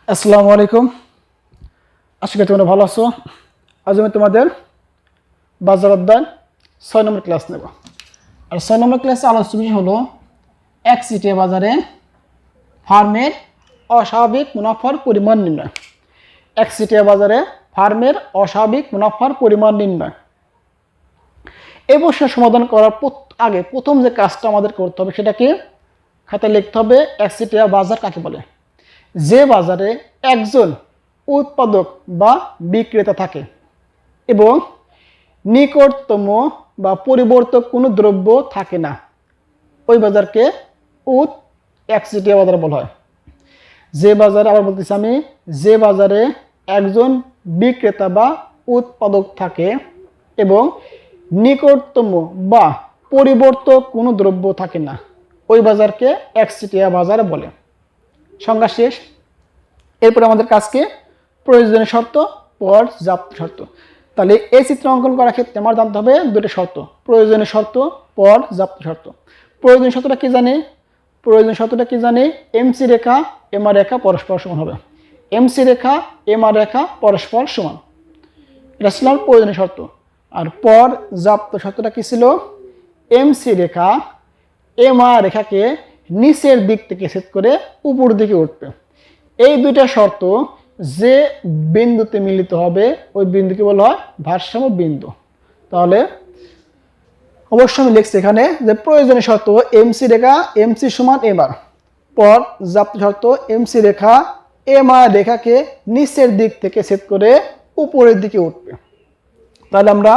আসসালামু আলাইকুম। আশা করি তোমরা ভালো আছো। আজ আমি তোমাদের বাজার অধ্যায় 6 নম্বর ক্লাস নেব। আর 6 নম্বর ক্লাসে আলোচ্য বিষয় হলো একচেটিয়া বাজারে ফার্মের অস্বাভাবিক মুনাফার পরিমাণ নির্ণয়। একচেটিয়া বাজারে ফার্মের অস্বাভাবিক মুনাফার পরিমাণ নির্ণয়। এই প্রশ্নের সমাধান করার আগে প্রথম যে কাজটা আমাদের করতে হবে সেটা কি, খাতায় লিখতে হবে একচেটিয়া বাজার কাকে বলে। যে বাজারে একজন উৎপাদক বা বিক্রেতা থাকে এবং নিকটতম বা পরিবর্তক কোনো দ্রব্য থাকে না, ওই বাজারকে একচেটিয়া বাজার বলা হয়। যে বাজারে, আবার বলতেছি আমি, যে বাজারে একজন বিক্রেতা বা উৎপাদক থাকে এবং নিকটতম বা পরিবর্তক কোনো দ্রব্য থাকে না, ওই বাজারকে একচেটিয়া বাজার বলে। সংজ্ঞা শেষ। এরপরে আমাদের কাজকে প্রয়োজনীয় শর্ত, পর্যাপ্ত শর্ত। তাহলে এই চিত্র অঙ্কন করার ক্ষেত্রে আমার জানতে হবে দুটো শর্ত, প্রয়োজনীয় শর্ত, পর্যাপ্ত শর্ত। প্রয়োজনীয় শর্তটা কি জানি? প্রয়োজনীয় শর্তটা কি জানি? এমসি রেখা এমআর রেখা পরস্পর সমান হবে। এমসি রেখা এমআর রেখা পরস্পর সমান, এটা ছিল প্রয়োজনীয় শর্ত। আর পর্যাপ্ত শর্তটা কি ছিল? এমসি রেখা এমআর রেখাকে নিচের দিক থেকে ছেদ করে উপর দিকে উঠবে। এই দুইটা শর্ত যে বিন্দুতে মিলিত হবে ওই বিন্দুকে বলা হয় ভারসাম্য বিন্দু। তাহলে অবশ্যই আমি লিখছি এখানে যে প্রয়োজনীয় শর্ত এমসি রেখা এমসি সমান এমআর, পর্যাপ্ত শর্ত এমসি রেখা এমআর রেখাকে নিচের দিক থেকে ছেদ করে উপরের দিকে উঠবে। তাহলে আমরা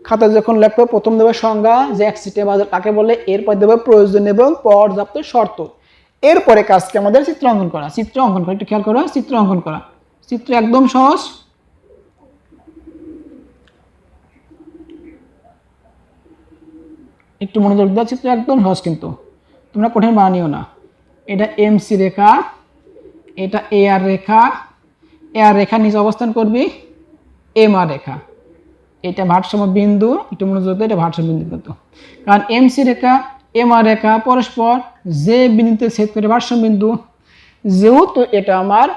খাতায় যখন লিখবো প্রথম দেবো সংজ্ঞা যে একচেটিয়া বাজার কাকে বলে, এরপর দেবো প্রয়োজনীয় এবং পর্যাপ্ত শর্ত, এরপরে কাজকে আমাদের চিত্র অঙ্কন করা। চিত্র অঙ্কন করা, একটু খেয়াল করো, চিত্র অঙ্কন করা। চিত্র একদম সহজ, একটু মনোযোগ দাও। চিত্র একদম সহজ, কিন্তু তোমরা কঠিন বানিও না। এটা এমসি রেখা, এটা এ আর রেখা, এ আর রেখা নিচে অবস্থান করবি, এম আর রেখা, এটা ভারসাম্য বিন্দু। একটু মনোযোগ দাও, এটা ভারসাম্য বিন্দু কিন্তু, কারণ এমসি রেখা এম আর রেখা পরস্পর যে বিন্দুতে ছেদ করে ভারসাম্য বিন্দু। যেহেতু এটা আমার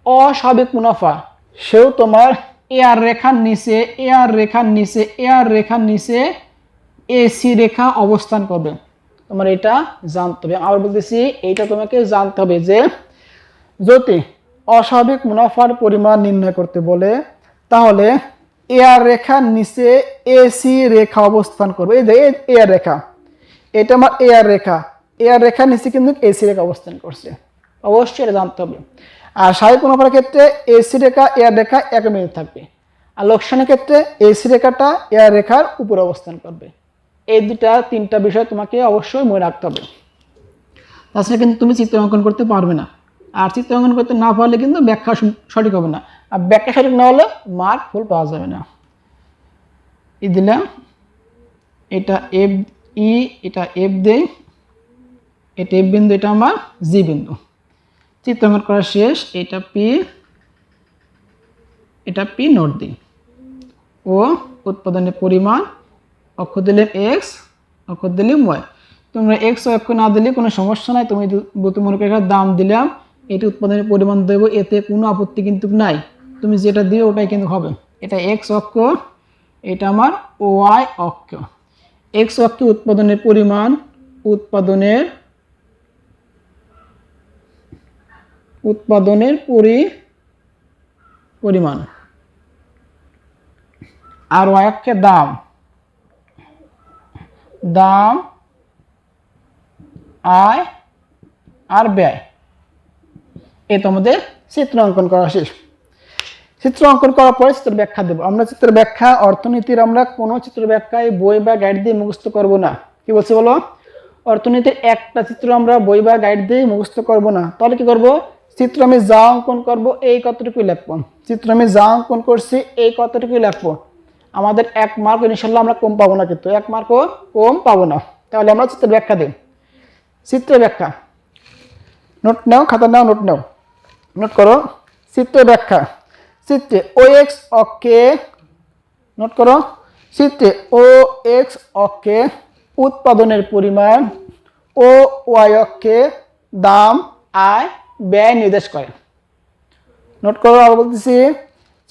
অস্বাভাবিক মুনাফা, সেও তোমার এ আর রেখার নিচে, এ আর রেখার নিচে, এ আর রেখার নিচে এসি রেখা অবস্থান করবে। তোমার এটা জানতে হবে। আবার বলতেছি, এইটা তোমাকে জানতে হবে যে যদি অস্বাভাবিক মুনাফার পরিমাণ নির্ণয় করতে বলে, তাহলে এ আর রেখার নিচে এসি রেখা অবস্থান করবে। এই যে এ আর রেখা, এটা আমার এ আর রেখা, এ আর রেখার নিচে কিন্তু এসি রেখা অবস্থান করছে, অবশ্যই এটা জানতে হবে। আর স্বাভাবিক মুনাফার ক্ষেত্রে এসি রেখা এ আর রেখা একই মিলে থাকবে, আর লোকসানের ক্ষেত্রে এসি রেখাটা এ আর রেখার উপরে অবস্থান করবে। এই তিনটা বিষয় তোমাকে অবশ্যই মনে রাখতে হবে, তাছাড়া কিন্তু তুমি চিত্র অঙ্কন করতে পারবে না। আর চিত্র অঙ্কন করতে না পারলে কিন্তু ব্যাখ্যা সঠিক হবে না, আর ব্যাখ্যা সঠিক না হলে মার্ক ফুল পাওয়া যাবে না। এই দিলাম, এটা এফ ই, এটা এফ দেই, এটা এফ বিন্দু, এটা আমার জি বিন্দু। চিত্র অঙ্কন করা শেষ। এটা পি, এটা পি নোট দিই। ও উৎপাদনের পরিমাণ, অক্ষ দিলে এক্স, অক্ষ দিলে ওয়াই। তোমরা এক্স অক্ষ না দিলে কোনো সমস্যা নাই, তুমি মনে করে দাম দিলাম, এটি উৎপাদনের পরিমাণ দেবো, এতে কোনো আপত্তি কিন্তু নাই। তুমি যেটা দিও ওটাই কিন্তু হবে। এটা এক্স অক্ষ, এটা আমার ওয়াই অক্ষ। এক্স অক্ষে উৎপাদনের পরিমাণ, উৎপাদনের পরিমাণ, আর ওয়াই অক্ষে দাম, আয় আর ব্যয়। এ তোমাদের চিত্র অঙ্কন করা শেষ। চিত্র অঙ্কন করার পরে চিত্র ব্যাখ্যা দেবো। আমরা চিত্র ব্যাখ্যা, অর্থনীতির আমরা কোনো চিত্র ব্যাখ্যায় বই বা গাইড দিয়ে মুখস্থ করব না। কি বলছি বলো? অর্থনীতির একটা চিত্র আমরা বই বা গাইড দিয়ে মুখস্থ করব না। তাহলে কি করব? চিত্র আমি যা অঙ্কন করব এই কতটুকুই লিখবো। চিত্র আমি যা অঙ্কন করছি এই কতটুকুই লিখবো। আমাদের 1 মার্ক ইনশাল্লাহ আমরা কম পাবো না, কিন্তু 1 মার্কও কম পাবো না। তাহলে আমরা চিত্র ব্যাখ্যা দিই। চিত্র ব্যাখ্যা, নোট নাও, খাতা নাও, নোট নাও, নোট করো। চিত্র ব্যাখ্যা, চিত্রে ও এক্স অক্ষে, নোট করো, চিত্রে ও এক্স অক্ষে উৎপাদনের পরিমাণ, ও ওয়াই অক্ষে দাম, আয়, ব্যয় নির্দেশ করে। নোট করো, আবার বলতেছি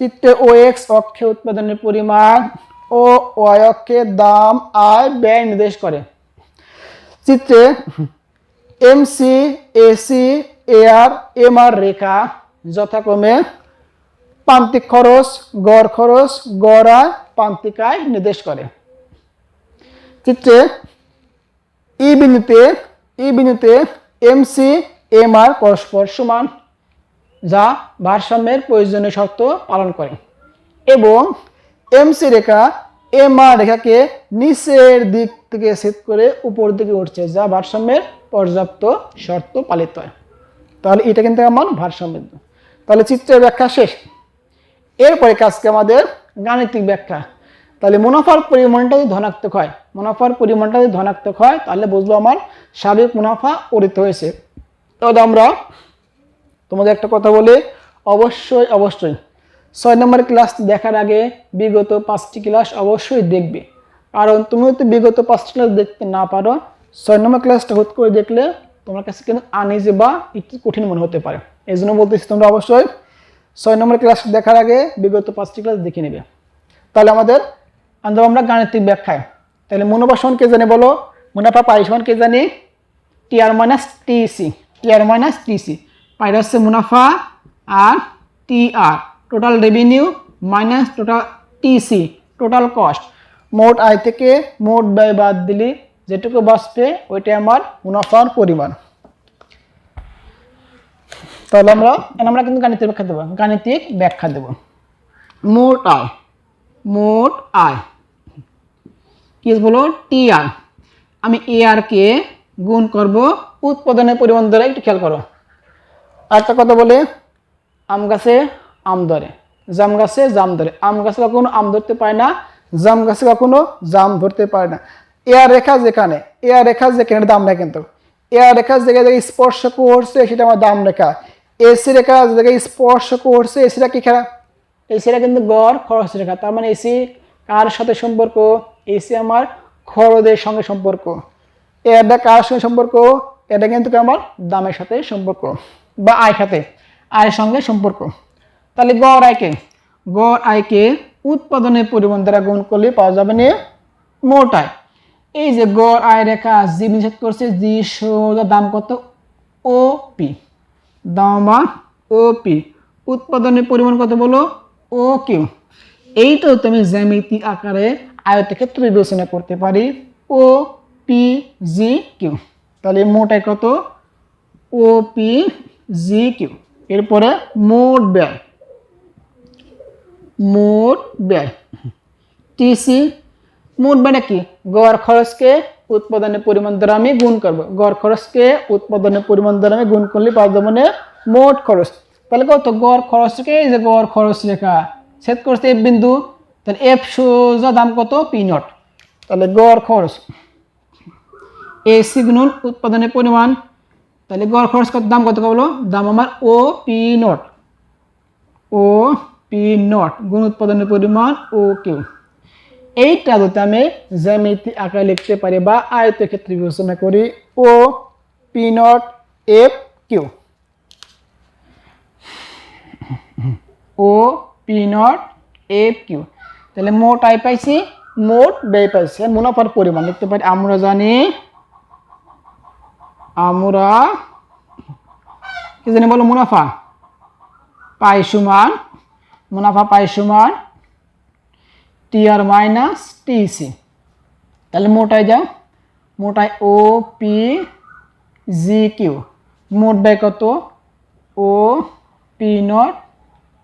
চিত্রে ও এক্স অক্ষে উৎপাদনের পরিমাণ ও ওয়াই অক্ষে দাম আয় ব্যয় নির্দেশ করে। চিত্রে এমসি, এসি, এআর, এমআর রেখা যথাক্রমে প্রান্তিক খরচ, গড় আয়, প্রান্তিক আয় নির্দেশ করে। চিত্রে ই বিন্দুতে এমসি, এমআর পরস্পর সমান, যা ভারসাম্যের প্রয়োজনীয় শর্ত পালন করে, এবং এমসি রেখা এমআর রেখাকে নিচের দিক থেকে ছেদ করে উপর দিকে উঠছে, যা ভারসাম্যের পর্যাপ্ত শর্ত পালিত হয়। তাহলে এটা কিন্তু আমার ভারসাম্য বিন্দু। তাহলে চিত্রের ব্যাখ্যা শেষ। এরপরে কাজকে আমাদের গাণিতিক ব্যাখ্যা। তাহলে মুনাফার পরিমাণটা যদি ধনাত্মক হয়, তাহলে বুঝবো আমার সার্বিক মুনাফা অর্জিত হয়েছে। তাহলে আমরা তোমাদের একটা কথা বলি, অবশ্যই 6 নম্বর ক্লাস দেখার আগে বিগত 5টি ক্লাস অবশ্যই দেখবে। কারণ তুমি যদি বিগত 5টি ক্লাস দেখতে না পারো, 6 নম্বর ক্লাসটা হুট করে দেখলে তোমার কাছে কিন্তু আনইজি বা একটু কঠিন মনে হতে পারে। এই জন্য বলতেছি তোমরা অবশ্যই 6 নম্বর ক্লাস দেখার আগে বিগত 5টি ক্লাস দেখে নেবে। তাহলে আমরা গাণিতিক ব্যাখ্যায়, তাহলে মুনাফা সমান কে জানি বলো? মুনাফা পাই সমান কে জানি? TR minus TC. পাইটা হচ্ছে মুনাফা আর TR total revenue minus total TC total cost. মোট আয় থেকে মোট ব্যয় বাদ দিলে যেটুকু বাঁচবে ওইটাই আমার মুনাফার পরিমাণ। তাহলে আমরা কিন্তু গাণিতিক ব্যাখ্যা দেব। মোট আয় কি বলো? টিআর। আমি এআর কে গুণ করব উৎপাদনের পরিমাণ দ্বারা। একটু খেয়াল করো, আরেকটা কথা বলে, আম গাছে আম ধরে, জাম গাছে জাম ধরে। আম গাছে কখনো আম ধরতে পারে না, জাম গাছে কখনো জাম ধরতে পারে না। এআর রেখা যেখানে দাম রেখা, কিন্তু এআর রেখা জায়গায় স্পর্শ করছে সেটা আমার দাম রেখা। এসি রেখা জায়গায় স্পর্শ করছে, এসিটা কি খেলা? এসিটা কিন্তু গড় খরচ রেখা। তার মানে এসি কার সাথে সম্পর্ক? এসি আমার খরচের সঙ্গে সম্পর্ক। এটা কার সঙ্গে সম্পর্ক? এটা কিন্তু আমার দামের সাথে সম্পর্ক বা আয়ের সঙ্গে সম্পর্ক। তাহলে গড় আয়কে উৎপাদনের পরিমাণ দ্বারা গুণ করলে পাওয়া যাবে না মোট আয়। এই যে গড় আয় রেখা জি নিষেধ করছে, জি সোজা দাম কত? ওপি। দাম আমার ওপি। উৎপাদনের পরিমাণ কত বলো? O Q. এইটাও তুমি জ্যামিতিক আকারে আয়তক্ষেত্র বিবেচনা করতে পারি, ও পি জি কিউ। তাহলে মোট আয় কত? O P G Q. এরপরে মোট ব্যয় টিসি। মোট ব্যয়টা কি? গড় খরচকে উৎপাদনের পরিমাণ দ্বারা আমি গুণ করব। গড় খরচকে উৎপাদনের পরিমাণ দ্বারা আমি গুণ করলে পাওয়া যাবে না মোট খরচ। তাহলে কত? গড় খরচকে, এই যে গড় খরচ রেখা ছেদ করছে এফ বিন্দু, তাহলে এফ সোজা দাম কত? P not. তাহলে গড় খরচ এসি গুণন উৎপাদনের পরিমাণ, তাহলে গড় খরচ কত? দাম কত বলো? দাম আমার ও পি নট গুণ উৎপাদনের পরিমাণ ও কিউ। এইটা যদি আমি জ্যামিতি আকারে লিখতে পারি বা আয়তক্ষেত্র বিবেচনা করি, O P naught F Q. O P naught F Q. তাহলে মোট আয় পাইছি, মোট ব্যয় পাইছি, মুনাফার পরিমাণ লিখতে পারি। আমরা জানি কি জানি বলো? মুনাফা পাই সমান টিআর মাইনাস টিসি। তাহলে মোটায় যাও, মোটায় ও পি জি কিউ। মোট ব্যয় কত? O P naught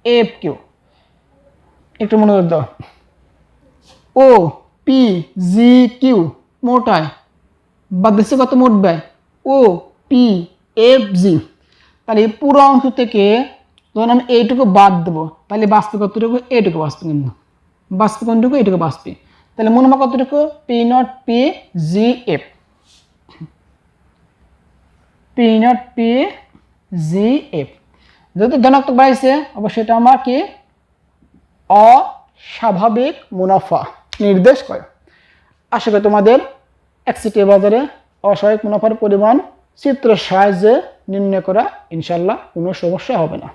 F Q. একটু মনোযোগ দাও। ও পি জি কিউ মোট আয় বাদ দিচ্ছে কত? মোট ব্যয় ও পি এফ জি। তাহলে এই পুরো অংশ থেকে যখন আমি এইটুকু বাদ দেবো, তাহলে বাঁচবে কতটুকু? এইটুকু বাঁচবে, কিন্তু বাঁচবে কোনটুকু? এইটুকু বাঁচবে। তাহলে মুনাফা কতটুকু? P not P G F. যেহেতু ধনাত্মক বাড়ছে, অবশ্যই এটা আমার কি অস্বাভাবিক মুনাফা নির্দেশ করে। আশা করি তোমাদের একচেটিয়া বাজারে অস্বাভাবিক মুনাফার পরিমাণ চিত্রের সাহায্যে নির্ণয় করা ইনশাল্লাহ কোনো সমস্যা হবে না।